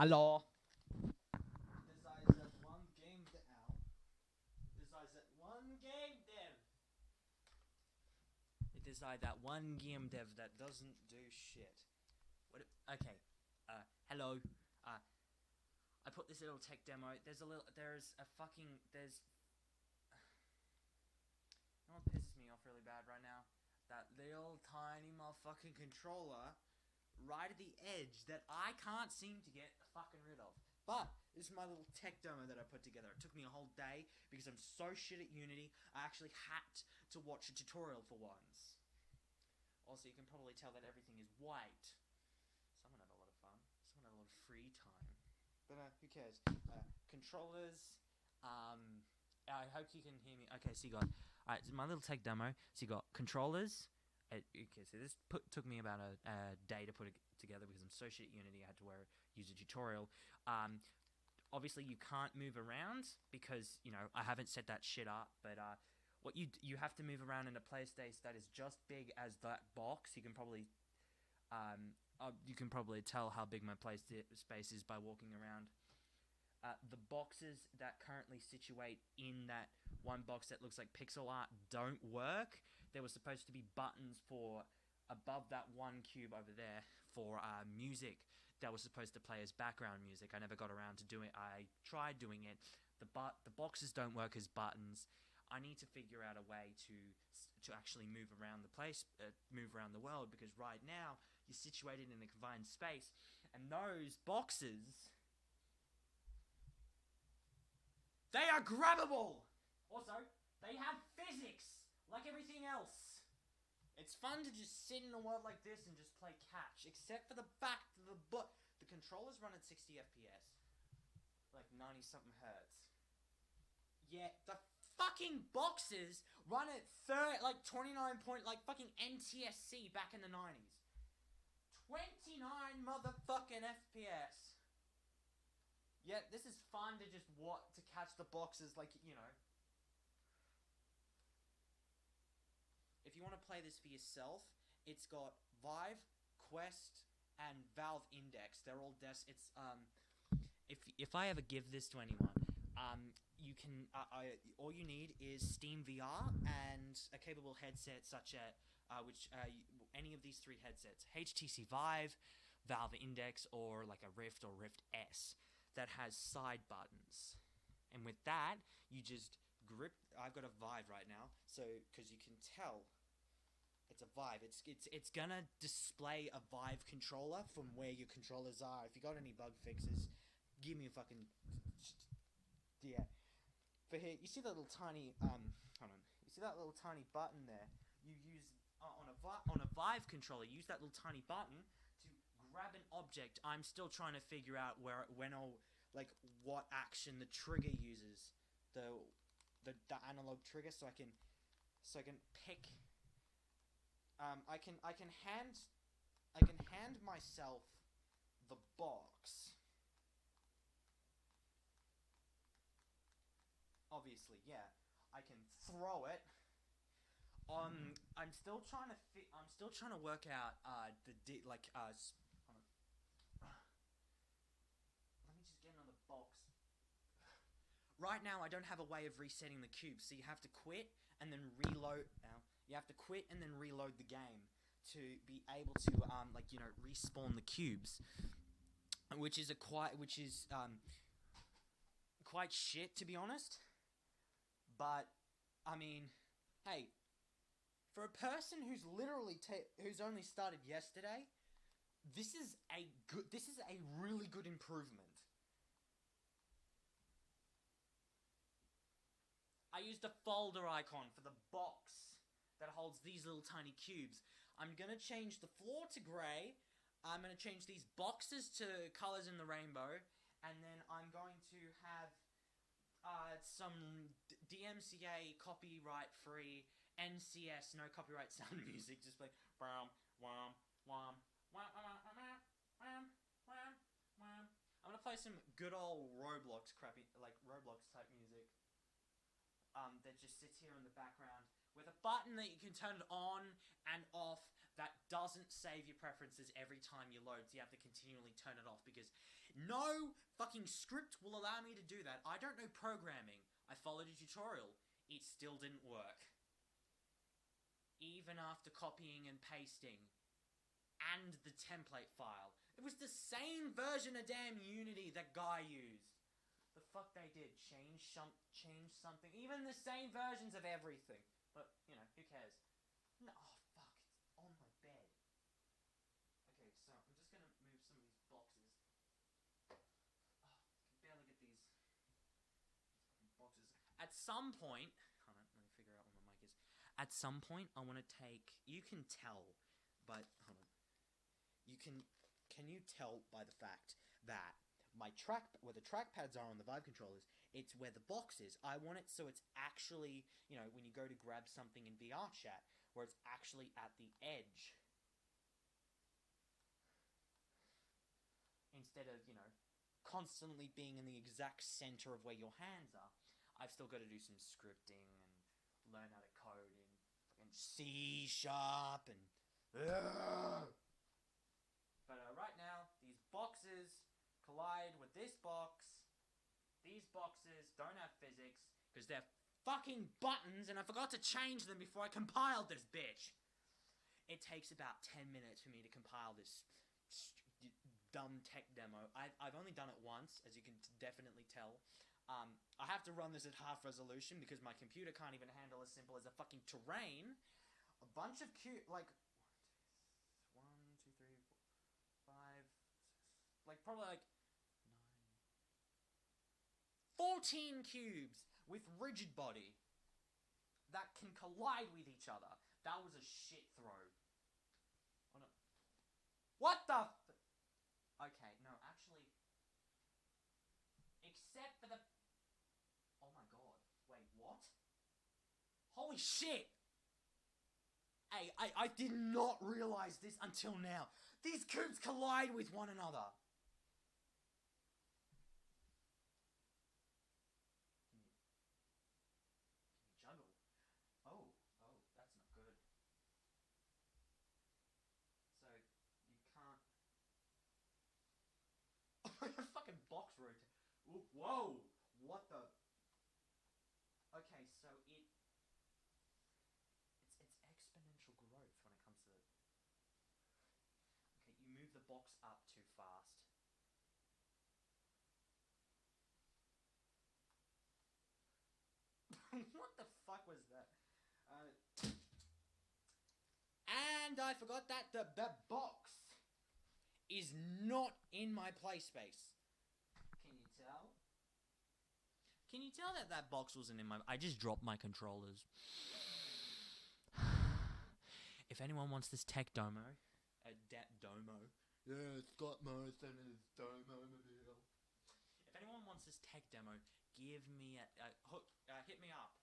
Hello. Decides that one game down. Decides that one game dev. It decides that one game dev that doesn't do shit. What? Okay. Hello. I put this little tech demo. There's a fucking. There's. You know what pisses me off really bad right now? That little tiny motherfucking controller right at the edge that I can't seem to get fucking rid of. But this is my little tech demo that I put together. It took me a whole day because I'm so shit at Unity. I actually had to watch a tutorial for once. Also, you can probably tell that everything is white. Someone had a lot of fun. Someone had a lot of free time. But who cares? Controllers. I hope you can hear me. Okay, so you got. Alright, so my little tech demo. So you got controllers. Okay, so this took me about a day to put it together because I'm so shit at Unity. I had to use a tutorial. Obviously, you can't move around because I haven't set that shit up. But what you have to move around in a play space that is just big as that box. You can probably tell how big my play space is by walking around. The boxes that currently situate in that one box that looks like pixel art don't work. There was supposed to be buttons for above that one cube over there for music that was supposed to play as background music. I never got around to doing it. I tried doing it. The boxes don't work as buttons. I need to figure out a way to actually move around the place, move around the world, because right now you're situated in a confined space, and those boxes, they are grabbable! Also, they have physics, like everything else. It's fun to just sit in a world like this and just play catch, except for the fact that the controllers run at 60 FPS. Like 90 something hertz. Yeah, the fucking boxes run at 29 point, like fucking NTSC back in the 90s. 29 motherfucking FPS. Yeah, this is fun to just to catch the boxes, like, If you want to play this for yourself, it's got Vive, Quest, and Valve Index. They're all if I ever give this to anyone, you can all you need is Steam VR and a capable headset such as any of these three headsets: HTC Vive, Valve Index, or like a Rift or Rift S that has side buttons. And with that, you just grip. I've got a Vive right now, so because you can tell it's a Vive. It's gonna display a Vive controller from where your controllers are. If you got any bug fixes, give me a fucking yeah. For here, you see that little tiny hold on. You see that little tiny button there? You use on a Vive controller. Use that little tiny button to grab an object. I'm still trying to figure out what action the trigger uses, the analog trigger, so I can pick. I can hand myself the box. Obviously, yeah. I can throw it. I'm still trying to work out Let me just get another box. Right now, I don't have a way of resetting the cube, so you have to quit and then reload. You have to quit and then reload the game to be able to respawn the cubes, which is quite shit, to be honest. But I mean, hey, for a person who's who's only started yesterday, this is a really good improvement. I used a folder icon for the box that holds these little tiny cubes. I'm gonna change the floor to grey. I'm gonna change these boxes to colors in the rainbow, and then I'm going to have some DMCA copyright free, NCS no copyright sound music, just like wham wham wham wham wham wham wham wham wham. I'm gonna play some good old Roblox type music. That just sits here in the background with a button that you can turn it on and off that doesn't save your preferences every time you load, so you have to continually turn it off because No fucking script will allow me to do that. I don't know programming. I followed a tutorial. It still didn't work. Even after copying and pasting and the template file. It was the same version of damn Unity that Guy used. The fuck they did. Change something. Even the same versions of everything. But, you know, who cares? No, oh fuck, it's on my bed. Okay, so I'm just gonna move some of these boxes. Oh, I can barely get these boxes. At some point, hold on, let me figure out where my mic is. At some point, I want to take, you can tell, but, hold on. Can you tell by the fact that where the trackpads are on the Vive controllers, it's where the box is. I want it so it's actually, you know, when you go to grab something in VR chat, where it's actually at the edge. Instead of, you know, constantly being in the exact center of where your hands are. I've still got to do some scripting and learn how to code in fucking C# and... But right now, these boxes collide with this box. These boxes don't have physics because they're fucking buttons, and I forgot to change them before I compiled this bitch. It takes about 10 minutes for me to compile this dumb tech demo. I've only done it once, as you can definitely tell. I have to run this at half resolution because my computer can't even handle as simple as a fucking terrain. A bunch of like 1, 2, 3, 4, 5, 6, like probably like 14 cubes with rigid body that can collide with each other. That was a shit throw. Oh no. What the okay, no, actually, except for the... Oh my god. Wait, what? Holy shit! Hey, I did not realize this until now. These cubes collide with one another. Can you juggle? Oh, that's not good. So, you can't... The fucking box rotate. Whoa! What the... Okay, so it's exponential growth when it comes to... Okay, you move the box up too fast. What the fuck was that? And I forgot that the box is not in my play space. Can you tell? Can you tell that that box wasn't in my... I just dropped my controllers. If anyone wants this tech domo... domo. Yeah, Scott Morrison and his domo mobile. If anyone wants this tech demo, give me a hook... hit me up.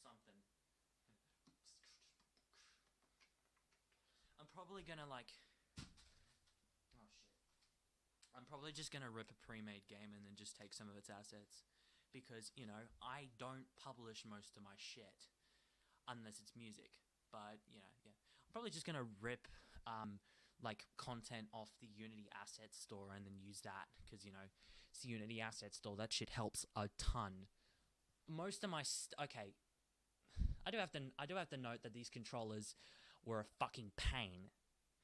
Something. I'm probably gonna, like... Oh, shit. I'm probably just gonna rip a pre-made game and then just take some of its assets. Because, you know, I don't publish most of my shit. Unless it's music. But, you know, yeah. I'm probably just gonna rip, like, content off the Unity Assets Store and then use that. Because, you know, it's the Unity Assets Store. That shit helps a ton. Most of my... okay. I do have to note that these controllers were a fucking pain.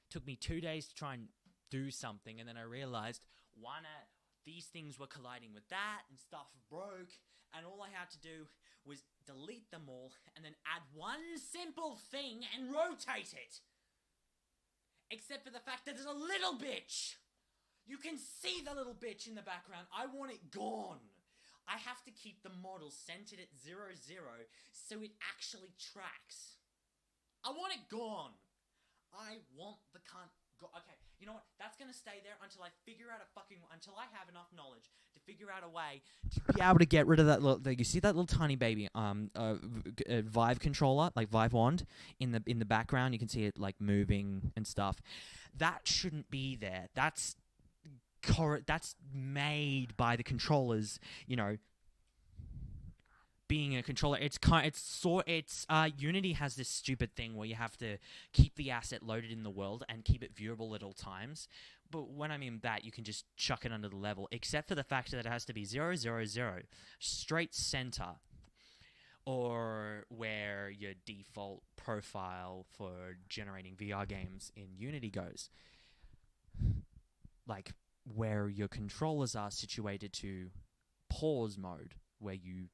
Took me 2 days to try and do something, and then I realized these things were colliding with that, and stuff broke, and all I had to do was delete them all, and then add one simple thing and rotate it. Except for the fact that there's a little bitch. You can see the little bitch in the background. I want it gone. I have to keep the model centered at 0, 0, so it actually tracks. I want it gone. I want the cunt go... Okay, you know what? That's gonna stay there until I figure out until I have enough knowledge to figure out a way to be able to get rid of that little... You see that little tiny baby Vive controller, like Vive wand, in the background? You can see it, like, moving and stuff. That shouldn't be there. That's made by the controllers, you know, being a controller. Unity has this stupid thing where you have to keep the asset loaded in the world and keep it viewable at all times, but when I mean that, you can just chuck it under the level, except for the fact that it has to be 000, straight center, or where your default profile for generating VR games in Unity goes. Like, where your controllers are situated to pause mode, where you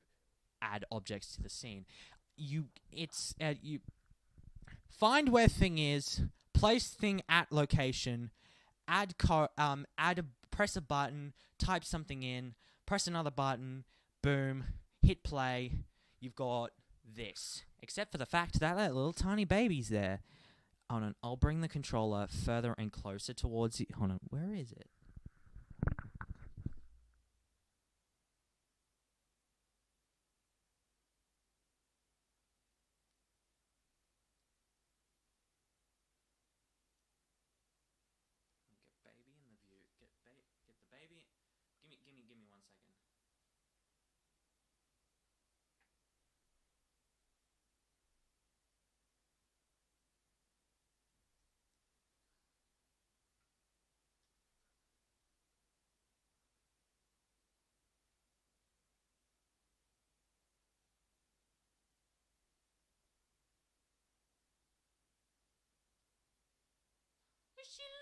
add objects to the scene. You find where thing is, place thing at location, press a button, type something in, press another button, boom, hit play. You've got this. Except for the fact that little tiny baby's there. Hold on, I'll bring the controller further and closer towards you. Hold on, where is it? Get baby in the view. Get the baby. Give me 1 second.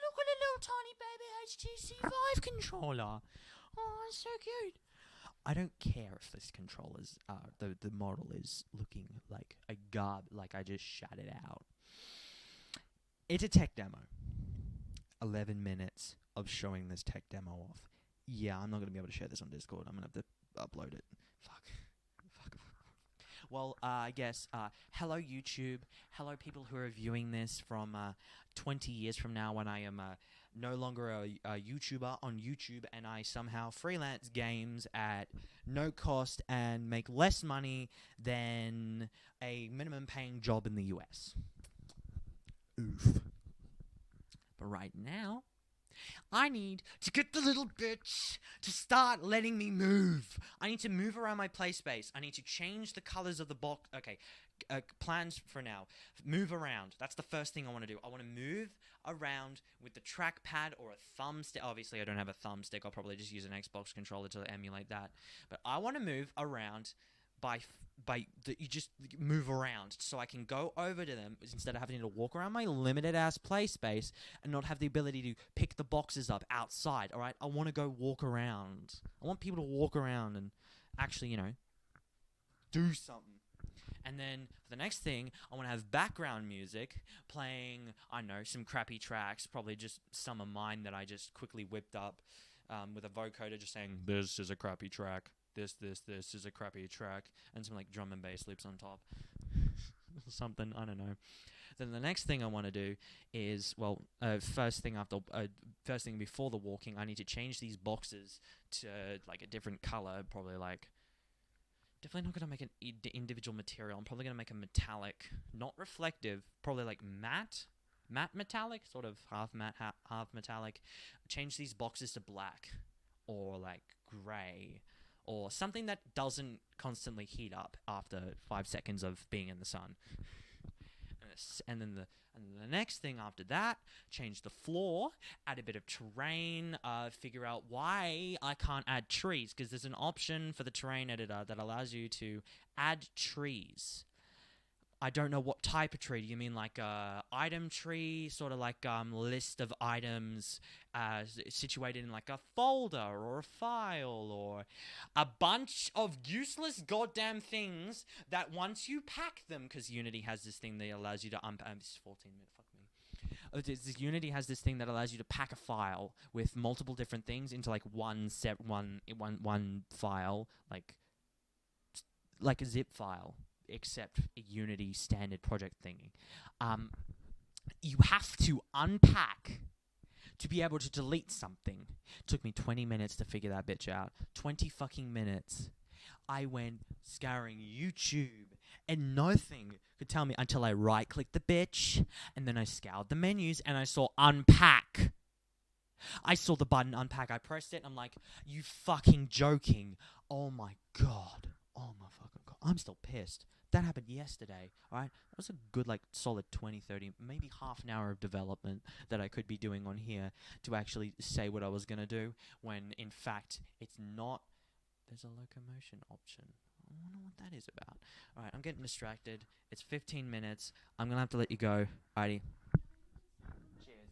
Look at a little tiny baby HTC Vive controller. Oh, it's so cute. I don't care if this controller's the model is looking like a like I just shat it out. It's a tech demo. 11 minutes of showing this tech demo off. Yeah, I'm not going to be able to share this on Discord. I'm going to have to upload it. Fuck. Well, I guess, hello YouTube. Hello people who are viewing this from 20 years from now when I am no longer a YouTuber on YouTube and I somehow freelance games at no cost and make less money than a minimum paying job in the US. Oof. But right now, I need to get the little bitch to start letting me move. I need to move around my play space. I need to change the colors of the box. Okay, plans for now. Move around. That's the first thing I want to do. I want to move around with the trackpad or a thumbstick. Obviously, I don't have a thumbstick. I'll probably just use an Xbox controller to emulate that. But I want to move around you just move around so I can go over to them instead of having to walk around my limited ass play space and not have the ability to pick the boxes up outside. All right, I want to go walk around. I want people to walk around and actually, do something. And then for the next thing, I want to have background music playing, I don't know, some crappy tracks, probably just some of mine that I just quickly whipped up with a vocoder just saying, this is a crappy track. This is a crappy track, and some like drum and bass loops on top. Something, I don't know. Then the next thing I want to do is, first thing before the walking, I need to change these boxes to like a different color, probably like, definitely not going to make an individual material. I'm probably going to make a metallic, not reflective, probably like matte metallic, sort of half matte, half metallic. Change these boxes to black or like gray, or something that doesn't constantly heat up after 5 seconds of being in the sun. And then the next thing after that, change the floor, add a bit of terrain, figure out why I can't add trees, because there's an option for the terrain editor that allows you to add trees. I don't know what type of tree. Do you mean like a item tree, sort of like list of items situated in like a folder or a file, or a bunch of useless goddamn things that once you pack them, because Unity has this thing that allows you to this is 14 minutes, fuck me. Unity has this thing that allows you to pack a file with multiple different things into like one file, like a zip file, except a Unity standard project thingy. You have to unpack to be able to delete something. It took me 20 minutes to figure that bitch out. 20 fucking minutes. I went scouring YouTube and nothing could tell me until I right-clicked the bitch, and then I scoured the menus and I saw unpack. I saw the button unpack. I pressed it and I'm like, you fucking joking. Oh my god. Oh my fucking god. I'm still pissed. That happened yesterday, alright? That was a good, like, solid 20, 30, maybe half an hour of development that I could be doing on here to actually say what I was going to do, when, in fact, it's not. There's a locomotion option. I wonder what that is about. Alright, I'm getting distracted. It's 15 minutes. I'm going to have to let you go. Alrighty.